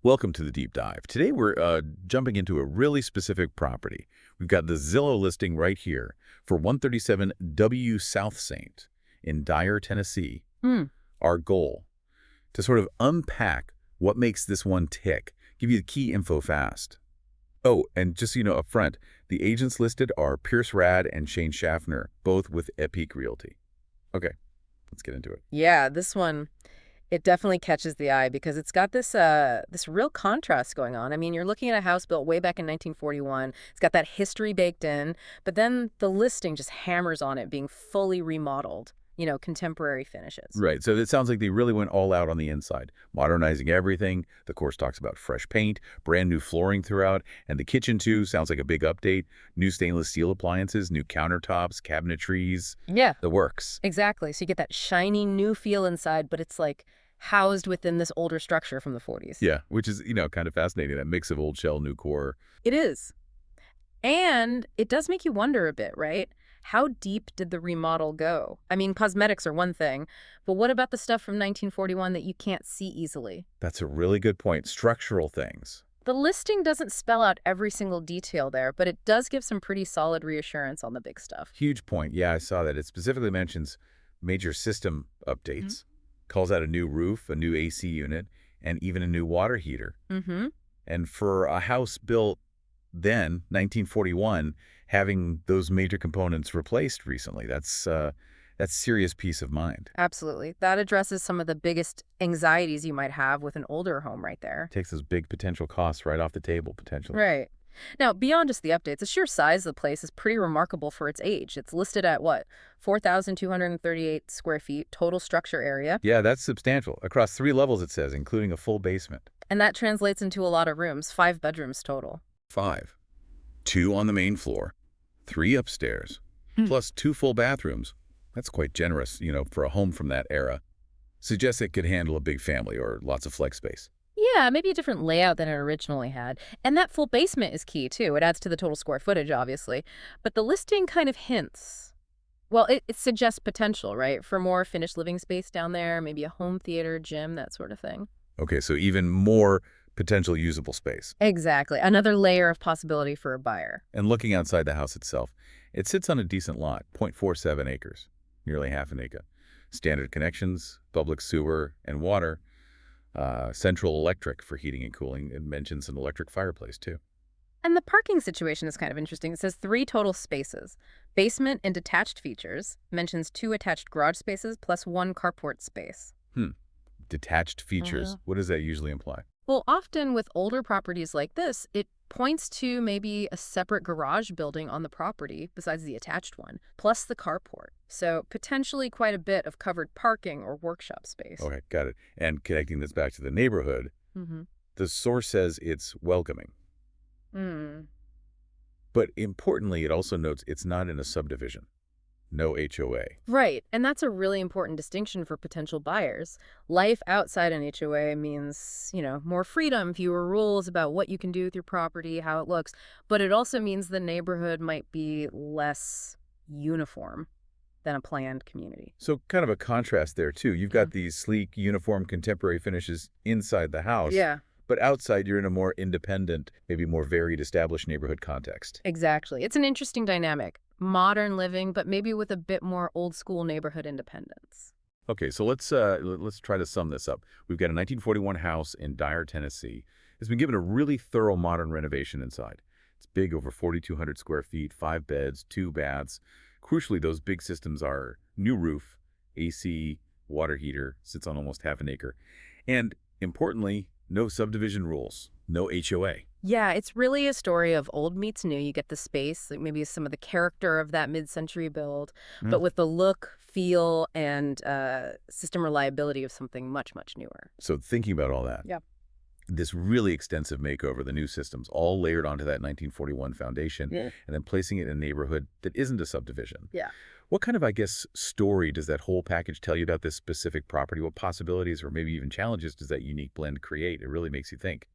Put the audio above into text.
Welcome to the deep dive. Today we're jumping into a really specific property. We've got the Zillow listing right here for 137 W South Saint in Dyer, Tennessee. Hmm. Our goal, to sort of unpack what makes this one tick, give you the key info fast. Oh, and just so you know up front, the agents listed are PierceRad and Shaffner, both with Epique Realty. Okay, let's get into it. Yeah, this one, it definitely catches the eye because it's got this real contrast going on. I mean, you're looking at a house built way back in 1941. It's got that history baked in, but then the listing just hammers on it being fully remodeled, contemporary finishes. Right, so it sounds like they really went all out on the inside, modernizing everything. The course talks about fresh paint, brand new flooring throughout, and the kitchen too sounds like a big update. New stainless steel appliances, new countertops, cabinetries, Yeah, the works. exactly. So you get that shiny new feel inside, but it's like housed within this older structure from the 40s. Yeah, which is, kind of fascinating, that mix of old shell, new core. It is. And it does make you wonder a bit, right? How deep did the remodel go? I mean, cosmetics are one thing, but what about the stuff from 1941 that you can't see easily? That's a really good point. Structural things. The listing doesn't spell out every single detail there, but it does give some pretty solid reassurance on the big stuff. Huge point. Yeah, I saw that. It specifically mentions major system updates, calls out a new roof, a new AC unit, and even a new water heater. Mm-hmm. And for a house built then, 1941, having those major components replaced recently, that's serious peace of mind. Absolutely. That addresses some of the biggest anxieties you might have with an older home right there. Takes those big potential costs right off the table, potentially. Right. Now, beyond just the updates, the sheer size of the place is pretty remarkable for its age. It's listed at, 4,238 square feet total structure area. Yeah, that's substantial. Across 3 levels, it says, including a full basement. And that translates into a lot of rooms, 5 bedrooms total. 5. 2 on the main floor, 3 upstairs, plus 2 full bathrooms. That's quite generous, for a home from that era. Suggests it could handle a big family or lots of flex space. Yeah, maybe a different layout than it originally had. And that full basement is key, too. It adds to the total square footage, obviously. But the listing kind of hints. Well, it suggests potential, right? For more finished living space down there, maybe a home theater, gym, that sort of thing. Okay, so even more potential usable space. Exactly. Another layer of possibility for a buyer. And looking outside the house itself, it sits on a decent lot, 0.47 acres, nearly half an acre. Standard connections, public sewer and water, central electric for heating and cooling. It mentions an electric fireplace, too. And the parking situation is kind of interesting. It says 3 total spaces. Basement and detached features. Mentions 2 attached garage spaces plus 1 carport space. Detached features. What does that usually imply? Well, often with older properties like this, it points to maybe a separate garage building on the property besides the attached one, plus the carport. So potentially quite a bit of covered parking or workshop space. Okay, got it. And connecting this back to the neighborhood, the source says it's welcoming. But importantly, it also notes it's not in a subdivision. No HOA. Right, and that's a really important distinction for potential buyers. Life outside an HOA means, more freedom, fewer rules about what you can do with your property, how it looks, but it also means the neighborhood might be less uniform than a planned community. So kind of a contrast there, too. You've got these sleek, uniform, contemporary finishes inside the house. Yeah. But outside, you're in a more independent, maybe more varied, established neighborhood context. Exactly. It's an interesting dynamic. Modern living, but maybe with a bit more old-school neighborhood independence. Okay, so let's try to sum this up. We've got a 1941 house in Dyer, Tennessee. It's been given a really thorough modern renovation inside. It's big, over 4,200 square feet, 5 beds, 2 baths. Crucially, those big systems are new roof, AC, water heater, sits on almost half an acre. And importantly, no subdivision rules, no HOA. Yeah, it's really a story of old meets new. You get the space, like maybe some of the character of that mid-century build, but with the look, feel, and system reliability of something much, much newer. So thinking about all that, this really extensive makeover, the new systems, all layered onto that 1941 foundation, and then placing it in a neighborhood that isn't a subdivision. Yeah. What kind of, story does that whole package tell you about this specific property? What possibilities or maybe even challenges does that unique blend create? It really makes you think.